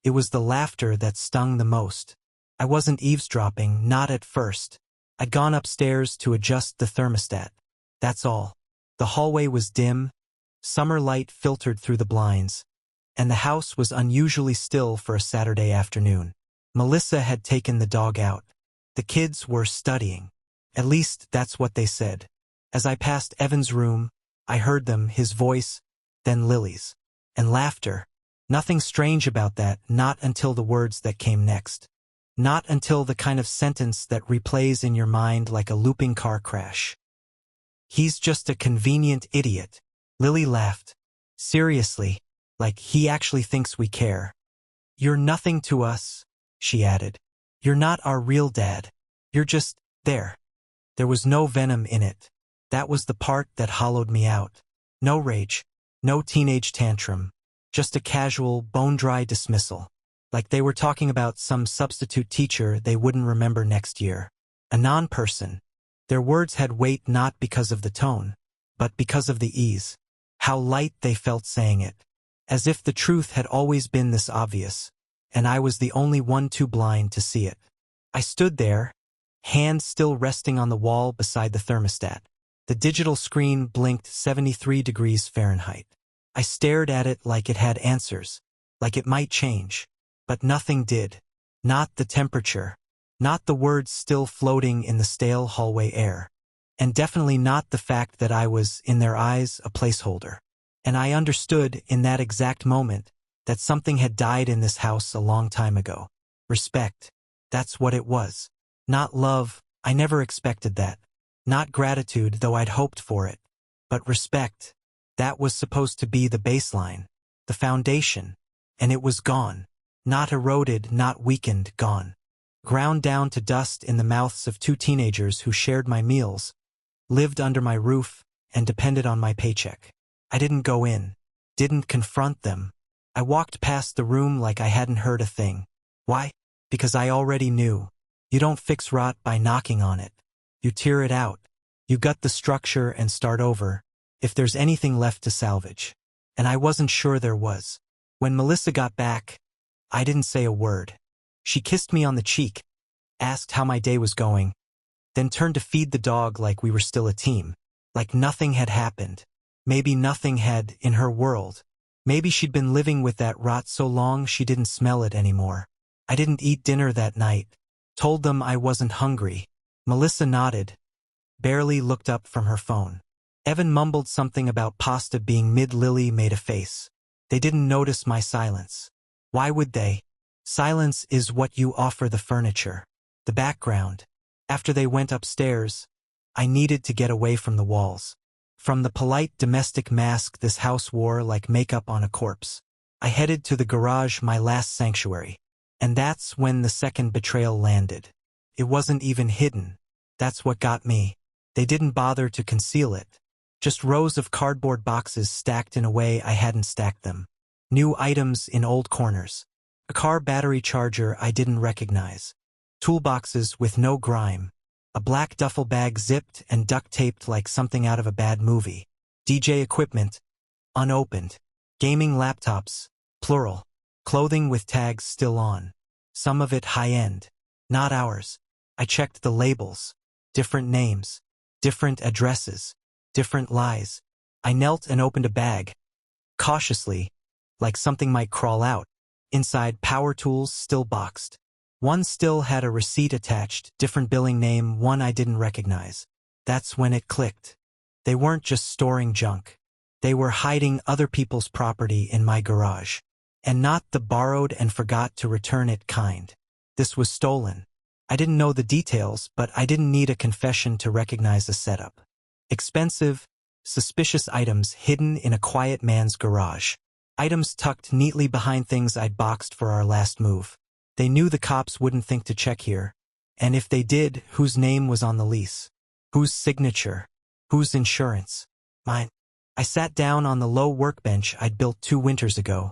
It was the laughter that stung the most. I wasn't eavesdropping, not at first. I'd gone upstairs to adjust the thermostat. That's all. The hallway was dim, summer light filtered through the blinds, and the house was unusually still for a Saturday afternoon. Melissa had taken the dog out. The kids were studying. At least that's what they said. As I passed Evan's room, I heard them, his voice, then Lily's. And laughter. Nothing strange about that, not until the words that came next. Not until the kind of sentence that replays in your mind like a looping car crash. He's just a convenient idiot. Lily laughed. Seriously, like he actually thinks we care. You're nothing to us, she added. You're not our real dad. You're just there. There was no venom in it. That was the part that hollowed me out. No rage. No teenage tantrum. Just a casual, bone-dry dismissal. Like they were talking about some substitute teacher they wouldn't remember next year. A non-person. Their words had weight not because of the tone, but because of the ease. How light they felt saying it. As if the truth had always been this obvious, and I was the only one too blind to see it. I stood there, hand still resting on the wall beside the thermostat. The digital screen blinked 73 degrees Fahrenheit. I stared at it like it had answers, like it might change. But nothing did. Not the temperature. Not the words still floating in the stale hallway air. And definitely not the fact that I was, in their eyes, a placeholder. And I understood, in that exact moment, that something had died in this house a long time ago. Respect. That's what it was. Not love, I never expected that. Not gratitude, though I'd hoped for it. But respect. That was supposed to be the baseline. The foundation. And it was gone. Not eroded, not weakened, gone. Ground down to dust in the mouths of two teenagers who shared my meals, lived under my roof, and depended on my paycheck. I didn't go in. Didn't confront them. I walked past the room like I hadn't heard a thing. Why? Because I already knew. You don't fix rot by knocking on it. You tear it out. You gut the structure and start over, if there's anything left to salvage. And I wasn't sure there was. When Melissa got back, I didn't say a word. She kissed me on the cheek, asked how my day was going, then turned to feed the dog like we were still a team. Like nothing had happened. Maybe nothing had, in her world. Maybe she'd been living with that rot so long she didn't smell it anymore. I didn't eat dinner that night. Told them I wasn't hungry. Melissa nodded, barely looked up from her phone. Evan mumbled something about pasta being mid. Lily made a face. They didn't notice my silence. Why would they? Silence is what you offer the furniture. The background. After they went upstairs, I needed to get away from the walls. From the polite domestic mask this house wore like makeup on a corpse. I headed to the garage, my last sanctuary. And that's when the second betrayal landed. It wasn't even hidden. That's what got me. They didn't bother to conceal it. Just rows of cardboard boxes stacked in a way I hadn't stacked them. New items in old corners. A car battery charger I didn't recognize. Toolboxes with no grime. A black duffel bag zipped and duct-taped like something out of a bad movie. DJ equipment, unopened. Gaming laptops, plural. Clothing with tags still on. Some of it high-end. Not ours. I checked the labels. Different names. Different addresses. Different lies. I knelt and opened a bag. Cautiously, like something might crawl out. Inside, power tools still boxed. One still had a receipt attached, different billing name, one I didn't recognize. That's when it clicked. They weren't just storing junk. They were hiding other people's property in my garage. And not the borrowed and forgot to return it kind. This was stolen. I didn't know the details, but I didn't need a confession to recognize the setup. Expensive, suspicious items hidden in a quiet man's garage. Items tucked neatly behind things I'd boxed for our last move. They knew the cops wouldn't think to check here. And if they did, whose name was on the lease? Whose signature? Whose insurance? Mine. I sat down on the low workbench I'd built 2 winters ago,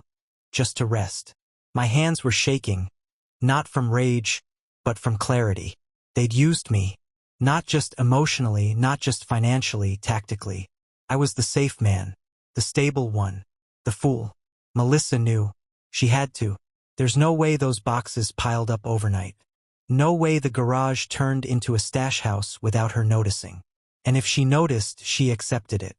just to rest. My hands were shaking, not from rage, but from clarity. They'd used me, not just emotionally, not just financially, tactically. I was the safe man, the stable one, the fool. Melissa knew. She had to. There's no way those boxes piled up overnight. No way the garage turned into a stash house without her noticing. And if she noticed, she accepted it,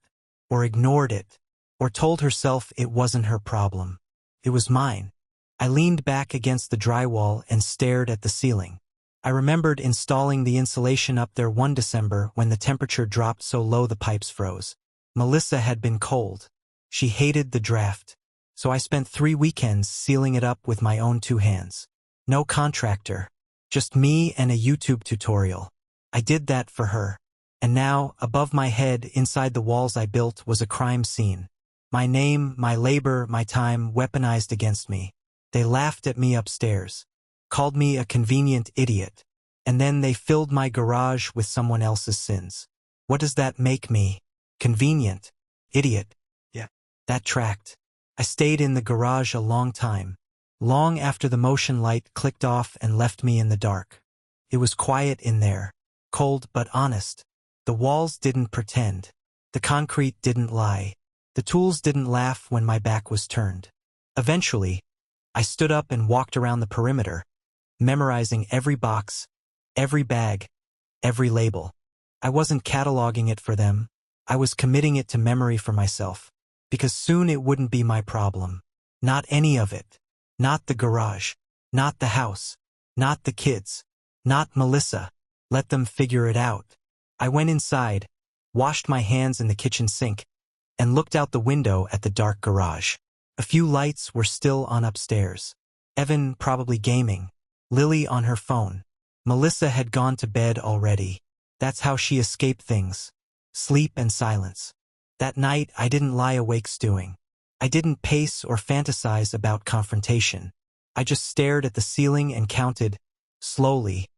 or ignored it, or told herself it wasn't her problem. It was mine. I leaned back against the drywall and stared at the ceiling. I remembered installing the insulation up there one December when the temperature dropped so low the pipes froze. Melissa had been cold. She hated the draft. So I spent 3 weekends sealing it up with my own 2 hands. No contractor. Just me and a YouTube tutorial. I did that for her. And now, above my head, inside the walls I built, was a crime scene. My name, my labor, my time weaponized against me. They laughed at me upstairs. Called me a convenient idiot. And then they filled my garage with someone else's sins. What does that make me? Convenient? Idiot? Yeah. That tracked. I stayed in the garage a long time. Long after the motion light clicked off and left me in the dark. It was quiet in there. Cold but honest. The walls didn't pretend. The concrete didn't lie. The tools didn't laugh when my back was turned. Eventually, I stood up and walked around the perimeter, memorizing every box, every bag, every label. I wasn't cataloging it for them. I was committing it to memory for myself. Because soon it wouldn't be my problem. Not any of it. Not the garage. Not the house. Not the kids. Not Melissa. Let them figure it out. I went inside, washed my hands in the kitchen sink, and looked out the window at the dark garage. A few lights were still on upstairs. Evan probably gaming. Lily on her phone. Melissa had gone to bed already. That's how she escaped things. Sleep and silence. That night I didn't lie awake stewing. I didn't pace or fantasize about confrontation. I just stared at the ceiling and counted, slowly,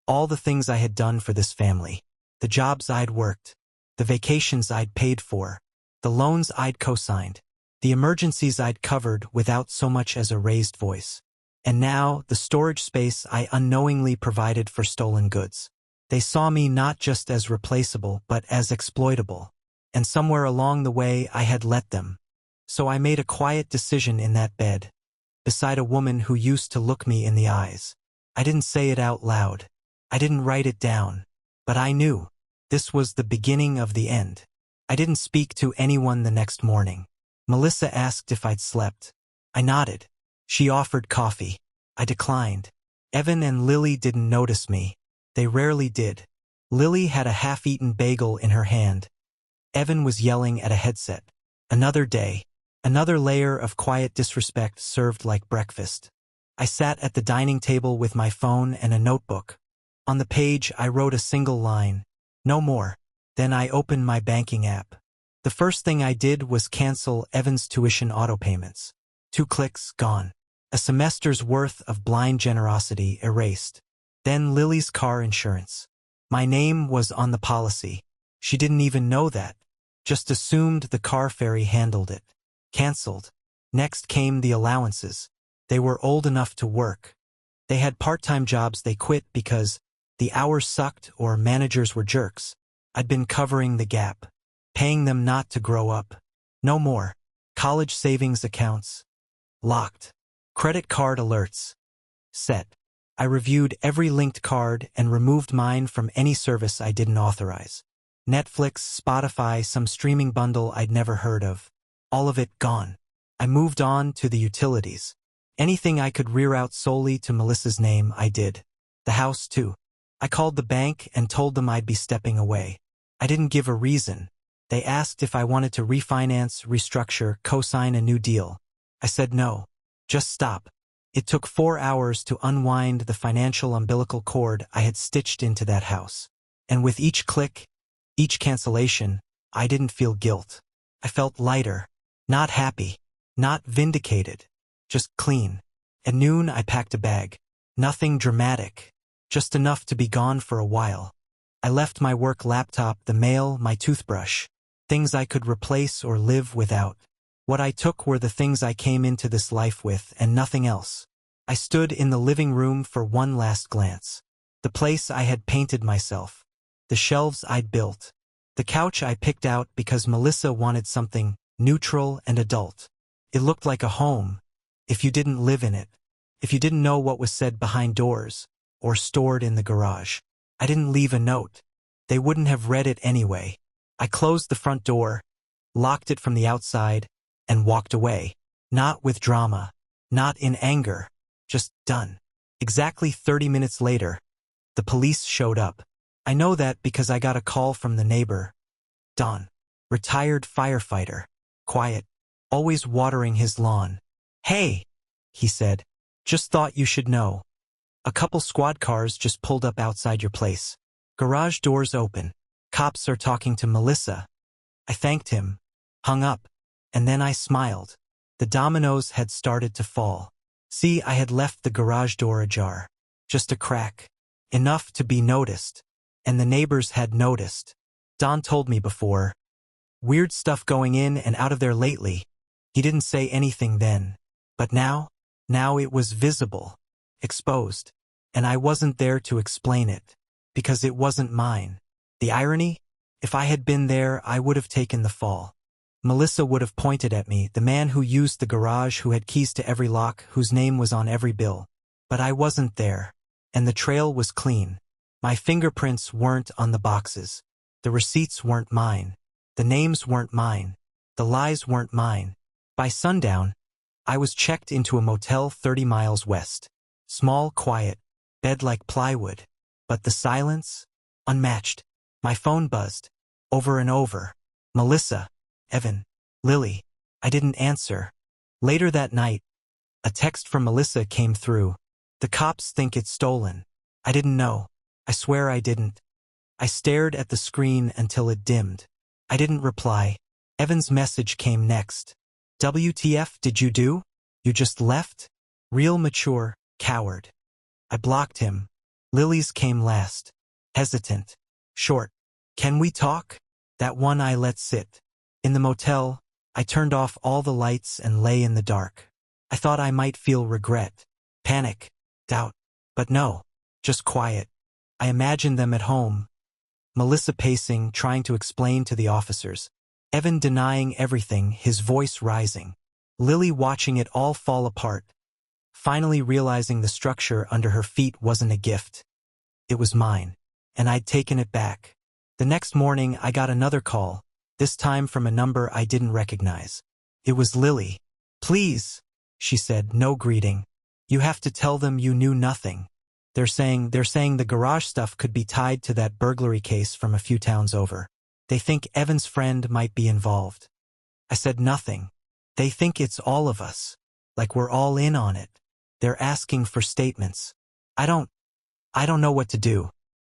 all the things I had done for this family. The jobs I'd worked. The vacations I'd paid for. The loans I'd co-signed. The emergencies I'd covered without so much as a raised voice. And now, the storage space I unknowingly provided for stolen goods. They saw me not just as replaceable but as exploitable. And somewhere along the way I had let them. So I made a quiet decision in that bed, beside a woman who used to look me in the eyes. I didn't say it out loud. I didn't write it down. But I knew. This was the beginning of the end. I didn't speak to anyone the next morning. Melissa asked if I'd slept. I nodded. She offered coffee. I declined. Evan and Lily didn't notice me. They rarely did. Lily had a half-eaten bagel in her hand. Evan was yelling at a headset. Another day. Another layer of quiet disrespect served like breakfast. I sat at the dining table with my phone and a notebook. On the page I wrote a single line. No more. Then I opened my banking app. The first thing I did was cancel Evan's tuition auto payments. 2 clicks, gone. A semester's worth of blind generosity erased. Then Lily's car insurance. My name was on the policy. She didn't even know that. Just assumed the car ferry handled it. Cancelled. Next came the allowances. They were old enough to work. They had part-time jobs they quit because the hours sucked or managers were jerks. I'd been covering the gap. Paying them not to grow up. No more. College savings accounts. Locked. Credit card alerts. Set. I reviewed every linked card and removed mine from any service I didn't authorize. Netflix, Spotify, some streaming bundle I'd never heard of. All of it gone. I moved on to the utilities. Anything I could rear out solely to Melissa's name, I did. The house, too. I called the bank and told them I'd be stepping away. I didn't give a reason. They asked if I wanted to refinance, restructure, co-sign a new deal. I said no. Just stop. It took 4 hours to unwind the financial umbilical cord I had stitched into that house. And with each click, each cancellation, I didn't feel guilt. I felt lighter. Not happy. Not vindicated. Just clean. At noon, I packed a bag. Nothing dramatic. Just enough to be gone for a while. I left my work laptop, the mail, my toothbrush. Things I could replace or live without. What I took were the things I came into this life with and nothing else. I stood in the living room for one last glance. The place I had painted myself. The shelves I'd built. The couch I picked out because Melissa wanted something neutral and adult. It looked like a home, if you didn't live in it. If you didn't know what was said behind doors, or stored in the garage. I didn't leave a note. They wouldn't have read it anyway. I closed the front door, locked it from the outside, and walked away. Not with drama, not in anger, just done. Exactly 30 minutes later, the police showed up. I know that because I got a call from the neighbor, Don. Retired firefighter. Quiet. Always watering his lawn. "Hey," he said. "Just thought you should know. A couple squad cars just pulled up outside your place. Garage doors open. Cops are talking to Melissa." I thanked him, hung up, and then I smiled. The dominoes had started to fall. See, I had left the garage door ajar. Just a crack. Enough to be noticed. And the neighbors had noticed. Don told me before. Weird stuff going in and out of there lately. He didn't say anything then. But now it was visible. Exposed. And I wasn't there to explain it. Because it wasn't mine. The irony? If I had been there, I would have taken the fall. Melissa would have pointed at me, the man who used the garage, who had keys to every lock, whose name was on every bill. But I wasn't there. And the trail was clean. My fingerprints weren't on the boxes. The receipts weren't mine. The names weren't mine. The lies weren't mine. By sundown, I was checked into a motel 30 miles west. Small, quiet, bed like plywood. But the silence? Unmatched. My phone buzzed. Over and over. Melissa. Evan. Lily. I didn't answer. Later that night, a text from Melissa came through. "The cops think it's stolen." I didn't know. I swear I didn't. I stared at the screen until it dimmed. I didn't reply. Evan's message came next. "WTF did you do? You just left? Real mature, coward." I blocked him. Lily's came last. Hesitant. Short. "Can we talk?" That one I let sit. In the motel, I turned off all the lights and lay in the dark. I thought I might feel regret, panic, doubt. But no, just quiet. I imagined them at home. Melissa pacing, trying to explain to the officers. Evan denying everything, his voice rising. Lily watching it all fall apart. Finally realizing the structure under her feet wasn't a gift. It was mine. And I'd taken it back. The next morning, I got another call. This time from a number I didn't recognize. It was Lily. "Please," she said, no greeting. "You have to tell them you knew nothing. They're saying the garage stuff could be tied to that burglary case from a few towns over. They think Evan's friend might be involved." I said nothing. "They think it's all of us. Like we're all in on it. They're asking for statements. I don't know what to do."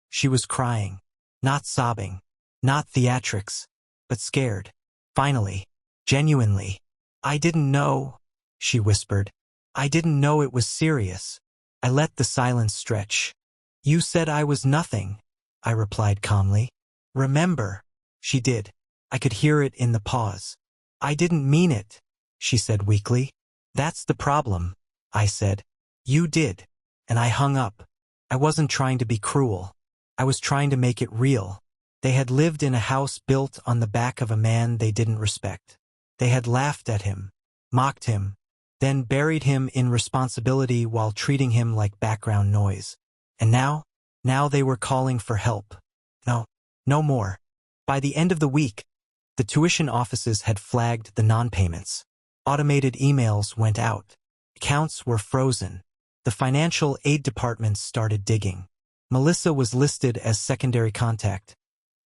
She was crying. Not sobbing. Not theatrics. But scared. Finally. Genuinely. "I didn't know," she whispered. "I didn't know it was serious." I let the silence stretch. "You said I was nothing," I replied calmly. "Remember." She did. I could hear it in the pause. "I didn't mean it," she said weakly. "That's the problem," I said. "You did." And I hung up. I wasn't trying to be cruel. I was trying to make it real. They had lived in a house built on the back of a man they didn't respect. They had laughed at him, mocked him, then buried him in responsibility while treating him like background noise. And now they were calling for help. No more. By the end of the week, the tuition offices had flagged the non-payments. Automated emails went out. Accounts were frozen. The financial aid departments started digging. Melissa was listed as secondary contact.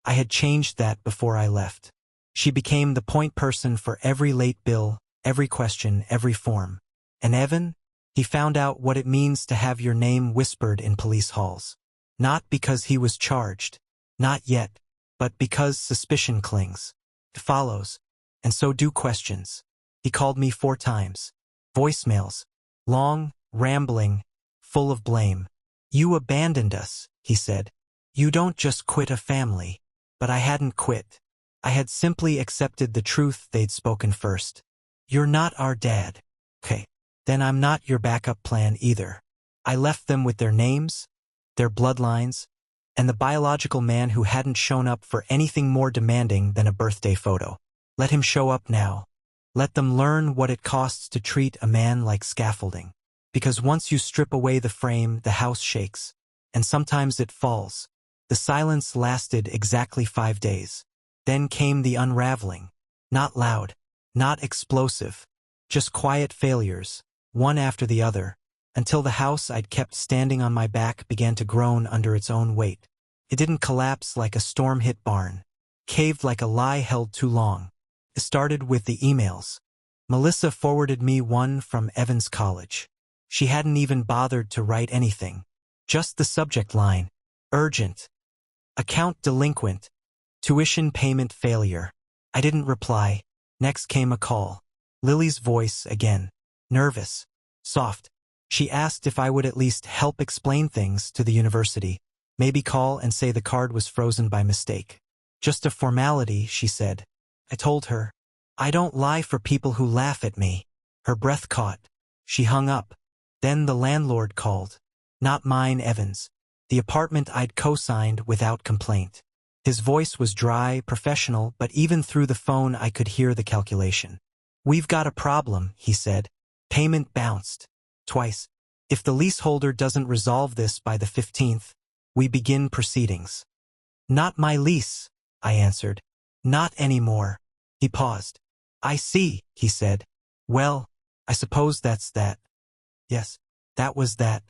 I had changed that before I left. She became the point person for every late bill, every question, every form. And Evan? He found out what it means to have your name whispered in police halls. Not because he was charged. Not yet. But because suspicion clings. It follows. And so do questions. He called me 4 times. Voicemails. Long, rambling, full of blame. "You abandoned us," he said. "You don't just quit a family." But I hadn't quit. I had simply accepted the truth they'd spoken first. "You're not our dad." Okay. Then I'm not your backup plan either. I left them with their names, their bloodlines, and the biological man who hadn't shown up for anything more demanding than a birthday photo. Let him show up now. Let them learn what it costs to treat a man like scaffolding. Because once you strip away the frame, the house shakes. And sometimes it falls. The silence lasted exactly 5 days. Then came the unraveling. Not loud, not explosive, just quiet failures, one after the other, until the house I'd kept standing on my back began to groan under its own weight. It didn't collapse like a storm-hit barn, caved like a lie held too long. It started with the emails. Melissa forwarded me one from Evans College. She hadn't even bothered to write anything. Just the subject line. Urgent. Account delinquent. Tuition payment failure. I didn't reply. Next came a call. Lily's voice again. Nervous. Soft. She asked if I would at least help explain things to the university. Maybe call and say the card was frozen by mistake. Just a formality, she said. I told her. I don't lie for people who laugh at me. Her breath caught. She hung up. Then the landlord called. Not mine, Evans. The apartment I'd co-signed without complaint. His voice was dry, professional, but even through the phone I could hear the calculation. We've got a problem, he said. Payment bounced. Twice. If the leaseholder doesn't resolve this by the 15th, we begin proceedings. Not my lease, I answered. Not anymore. He paused. I see, he said. Well, I suppose that's that. Yes, that was that.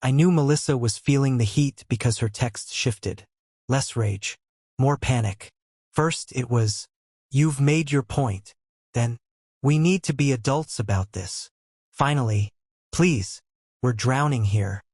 I knew Melissa was feeling the heat because her text shifted. Less rage. More panic. First it was, you've made your point. Then, we need to be adults about this. Finally, please, we're drowning here.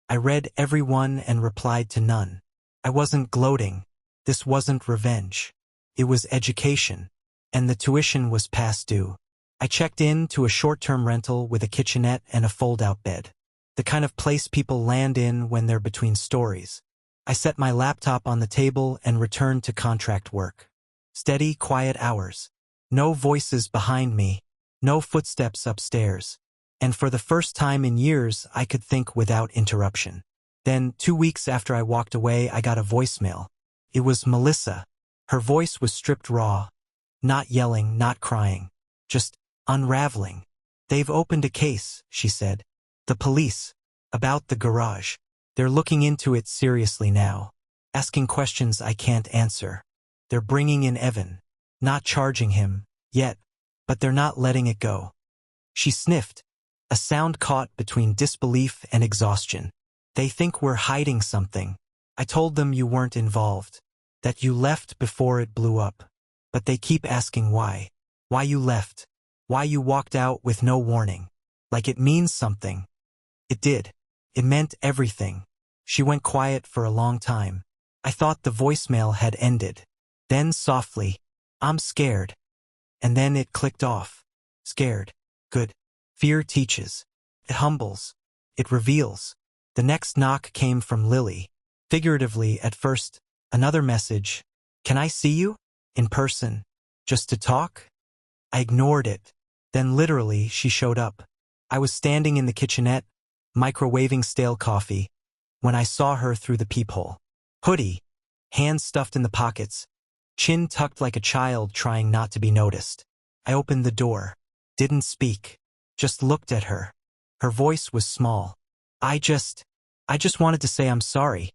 I read every one and replied to none. I wasn't gloating. This wasn't revenge. It was education. And the tuition was past due. I checked in to a short-term rental with a kitchenette and a fold-out bed. The kind of place people land in when they're between stories. I set my laptop on the table and returned to contract work. Steady, quiet hours. No voices behind me. No footsteps upstairs. And for the first time in years, I could think without interruption. Then, 2 weeks after I walked away, I got a voicemail. It was Melissa. Her voice was stripped raw. Not yelling, not crying. Just unraveling. They've opened a case, she said. The police. About the garage. They're looking into it seriously now. Asking questions I can't answer. They're bringing in Evan. Not charging him, yet. But they're not letting it go. She sniffed. A sound caught between disbelief and exhaustion. They think we're hiding something. I told them you weren't involved. That you left before it blew up. But they keep asking why. Why you left. Why you walked out with no warning. Like it means something. It did. It meant everything. She went quiet for a long time. I thought the voicemail had ended. Then softly, I'm scared. And then it clicked off. Scared. Good. Fear teaches. It humbles. It reveals. The next knock came from Lily. Figuratively at first, another message. Can I see you? In person. Just to talk? I ignored it. Then literally she showed up. I was standing in the kitchenette, microwaving stale coffee, when I saw her through the peephole. Hoodie. Hands stuffed in the pockets. Chin tucked like a child trying not to be noticed. I opened the door. Didn't speak. Just looked at her. Her voice was small. I just wanted to say I'm sorry.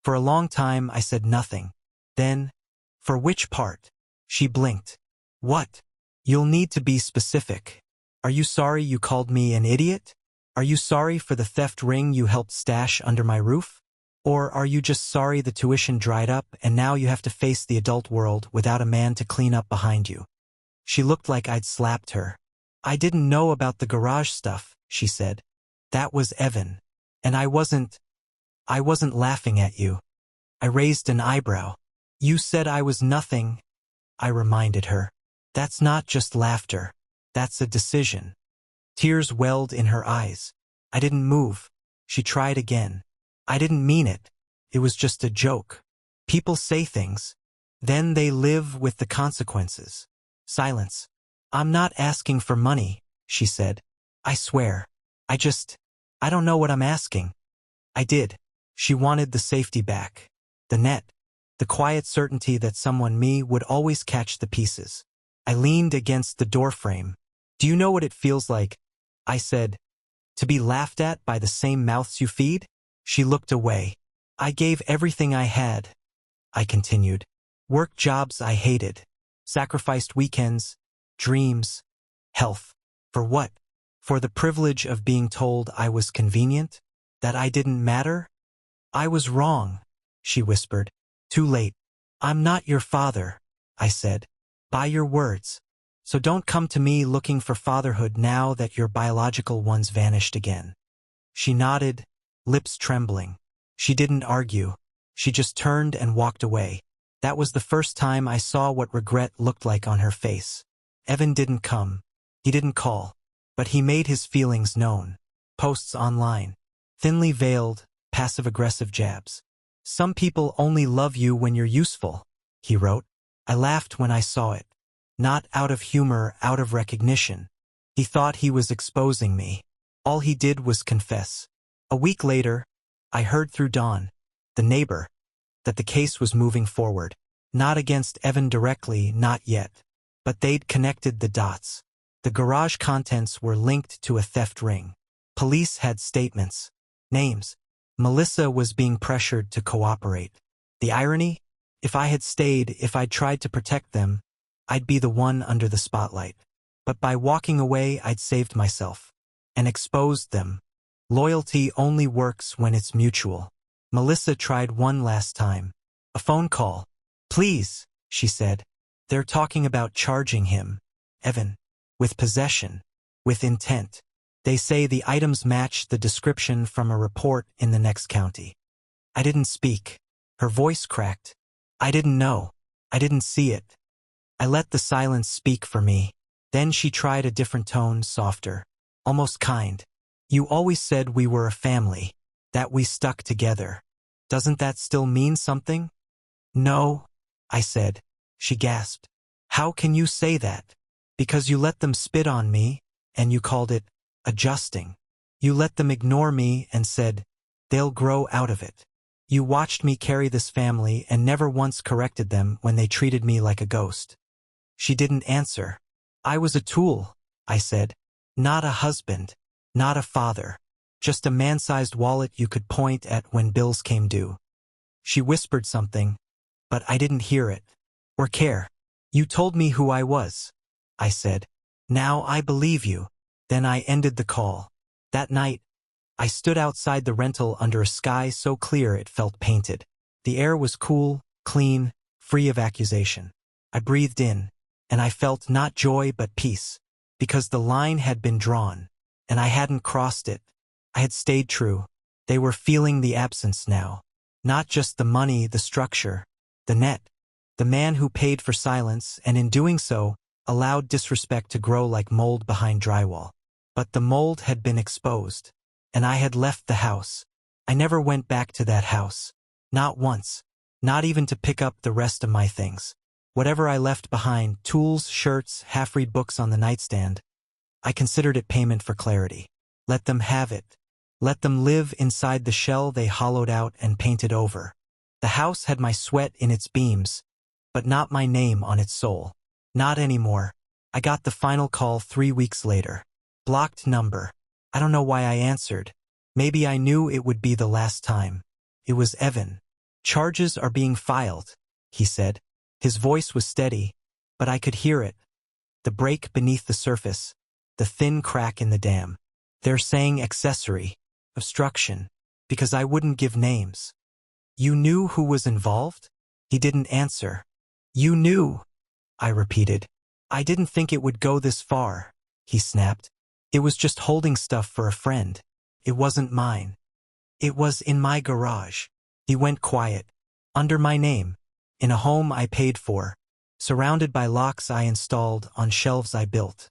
For a long time I said nothing. Then, for which part? She blinked. What? You'll need to be specific. Are you sorry you called me an idiot? Are you sorry for the theft ring you helped stash under my roof? Or are you just sorry the tuition dried up and now you have to face the adult world without a man to clean up behind you? She looked like I'd slapped her. I didn't know about the garage stuff, she said. That was Evan. And I wasn't laughing at you. I raised an eyebrow. You said I was nothing, I reminded her. That's not just laughter. That's a decision. Tears welled in her eyes. I didn't move. She tried again. I didn't mean it. It was just a joke. People say things. Then they live with the consequences. Silence. I'm not asking for money, she said. I swear. I don't know what I'm asking. I did. She wanted the safety back. The net. The quiet certainty that someone me would always catch the pieces. I leaned against the doorframe. Do you know what it feels like? I said. To be laughed at by the same mouths you feed? She looked away. I gave everything I had, I continued. Worked jobs I hated. Sacrificed weekends, dreams, health. For what? For the privilege of being told I was convenient? That I didn't matter? I was wrong, she whispered. Too late. I'm not your father, I said. By your words. So don't come to me looking for fatherhood now that your biological one's vanished again. She nodded, lips trembling. She didn't argue. She just turned and walked away. That was the first time I saw what regret looked like on her face. Evan didn't come. He didn't call. But he made his feelings known. Posts online. Thinly veiled, passive-aggressive jabs. Some people only love you when you're useful, he wrote. I laughed when I saw it. Not out of humor, out of recognition. He thought he was exposing me. All he did was confess. A week later, I heard through Dawn, the neighbor, that the case was moving forward. Not against Evan directly, not yet. But they'd connected the dots. The garage contents were linked to a theft ring. Police had statements. Names. Melissa was being pressured to cooperate. The irony? If I had stayed, if I'd tried to protect them, I'd be the one under the spotlight. But by walking away, I'd saved myself. And exposed them. Loyalty only works when it's mutual. Melissa tried one last time. A phone call. Please, she said. They're talking about charging him, Evan, with possession, with intent. They say the items match the description from a report in the next county. I didn't speak. Her voice cracked. I didn't know. I didn't see it. I let the silence speak for me. Then she tried a different tone, softer, almost kind. You always said we were a family, that we stuck together. Doesn't that still mean something? No, I said. She gasped. How can you say that? Because you let them spit on me, and you called it adjusting. You let them ignore me and said, they'll grow out of it. You watched me carry this family and never once corrected them when they treated me like a ghost. She didn't answer. I was a tool, I said. Not a husband, not a father, just a man-sized wallet you could point at when bills came due. She whispered something, but I didn't hear it, or care. You told me who I was, I said. Now I believe you. Then I ended the call. That night, I stood outside the rental under a sky so clear it felt painted. The air was cool, clean, free of accusation. I breathed in, and I felt not joy but peace, because the line had been drawn, and I hadn't crossed it. I had stayed true. They were feeling the absence now. Not just the money, the structure, the net. The man who paid for silence, and in doing so, allowed disrespect to grow like mold behind drywall. But the mold had been exposed, and I had left the house. I never went back to that house. Not once. Not even to pick up the rest of my things. Whatever I left behind, tools, shirts, half-read books on the nightstand, I considered it payment for clarity. Let them have it. Let them live inside the shell they hollowed out and painted over. The house had my sweat in its beams, but not my name on its soul. Not anymore. I got the final call 3 weeks later. Blocked number. I don't know why I answered. Maybe I knew it would be the last time. It was Evan. Charges are being filed, he said. His voice was steady, but I could hear it. The break beneath the surface, the thin crack in the dam. They're saying accessory, obstruction, because I wouldn't give names. You knew who was involved? He didn't answer. You knew, I repeated. I didn't think it would go this far, he snapped. It was just holding stuff for a friend. It wasn't mine. It was in my garage. He went quiet. Under my name. In a home I paid for. Surrounded by locks I installed on shelves I built.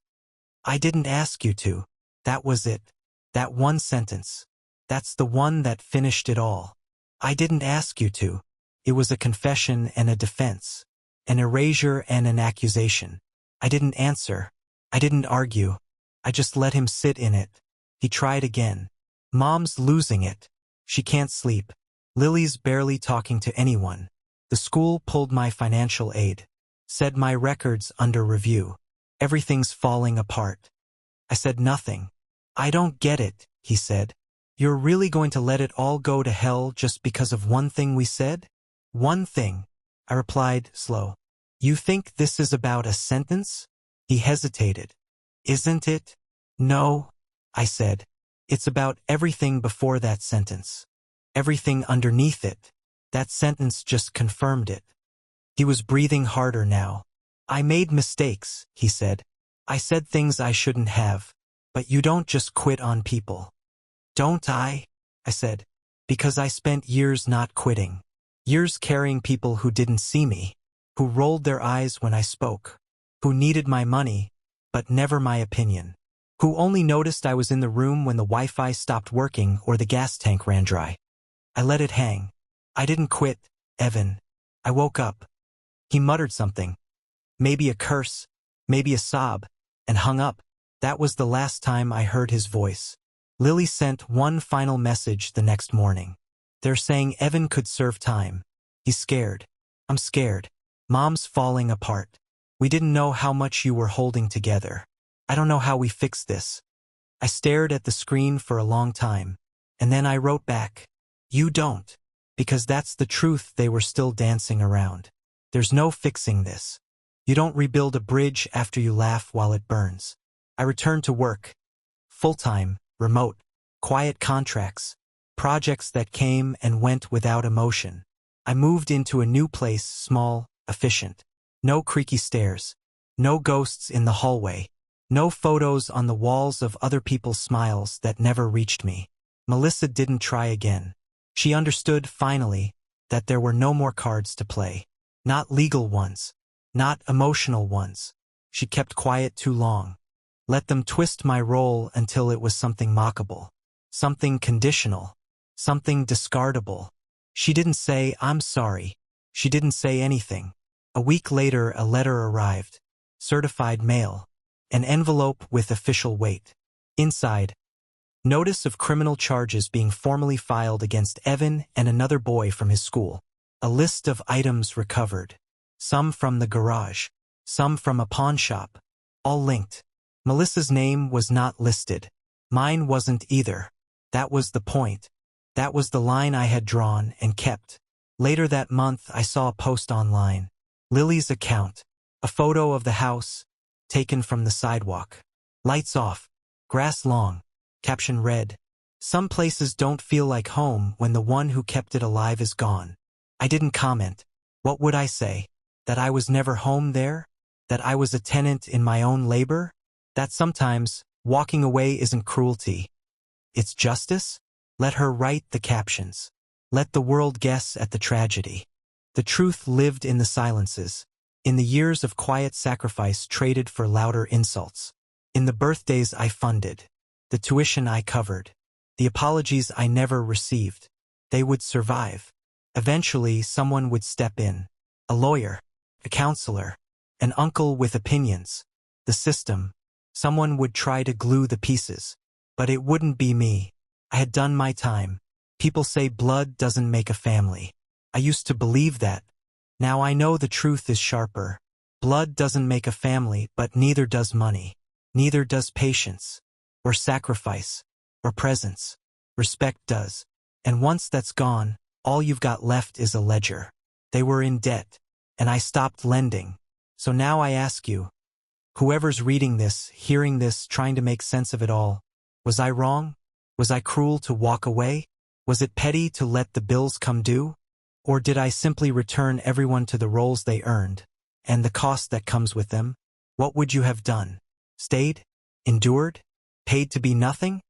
I didn't ask you to. That was it. That one sentence. That's the one that finished it all. I didn't ask you to. It was a confession and a defense. An erasure and an accusation. I didn't answer. I didn't argue. I just let him sit in it. He tried again. Mom's losing it. She can't sleep. Lily's barely talking to anyone. The school pulled my financial aid. Said my record's under review. Everything's falling apart. I said nothing. I don't get it, he said. You're really going to let it all go to hell just because of one thing we said? One thing, I replied, slow. You think this is about a sentence? He hesitated. Isn't it? No, I said. It's about everything before that sentence. Everything underneath it. That sentence just confirmed it. He was breathing harder now. I made mistakes, he said. I said things I shouldn't have. But you don't just quit on people. Don't I said. Because I spent years not quitting. Years carrying people who didn't see me, who rolled their eyes when I spoke, who needed my money, but never my opinion, who only noticed I was in the room when the Wi-Fi stopped working or the gas tank ran dry. I let it hang. I didn't quit, Evan. I woke up. He muttered something. Maybe a curse, maybe a sob, and hung up. That was the last time I heard his voice. Lily sent one final message the next morning. They're saying Evan could serve time. He's scared. I'm scared. Mom's falling apart. We didn't know how much you were holding together. I don't know how we fix this. I stared at the screen for a long time, and then I wrote back, you don't, because that's the truth. They were still dancing around. There's no fixing this. You don't rebuild a bridge after you laugh while it burns. I returned to work. Full-time, remote, quiet contracts, projects that came and went without emotion. I moved into a new place, small, efficient. No creaky stairs. No ghosts in the hallway. No photos on the walls of other people's smiles that never reached me. Melissa didn't try again. She understood, finally, that there were no more cards to play. Not legal ones. Not emotional ones. She kept quiet too long. Let them twist my role until it was something mockable. Something conditional. Something discardable. She didn't say, I'm sorry. She didn't say anything. A week later, a letter arrived. Certified mail. An envelope with official weight. Inside, notice of criminal charges being formally filed against Evan and another boy from his school. A list of items recovered. Some from the garage. Some from a pawn shop. All linked. Melissa's name was not listed. Mine wasn't either. That was the point. That was the line I had drawn and kept. Later that month, I saw a post online. Lily's account. A photo of the house, taken from the sidewalk. Lights off. Grass long. Caption read, some places don't feel like home when the one who kept it alive is gone. I didn't comment. What would I say? That I was never home there? That I was a tenant in my own labor? That sometimes, walking away isn't cruelty. It's justice? Let her write the captions. Let the world guess at the tragedy. The truth lived in the silences. In the years of quiet sacrifice traded for louder insults. In the birthdays I funded. The tuition I covered. The apologies I never received. They would survive. Eventually, someone would step in. A lawyer. A counselor. An uncle with opinions. The system. Someone would try to glue the pieces. But it wouldn't be me. I had done my time. People say blood doesn't make a family. I used to believe that. Now I know the truth is sharper. Blood doesn't make a family, but neither does money. Neither does patience. Or sacrifice. Or presence. Respect does. And once that's gone, all you've got left is a ledger. They were in debt. And I stopped lending. So now I ask you, whoever's reading this, hearing this, trying to make sense of it all, was I wrong? Was I cruel to walk away? Was it petty to let the bills come due? Or did I simply return everyone to the roles they earned, and the cost that comes with them? What would you have done? Stayed? Endured? Paid to be nothing?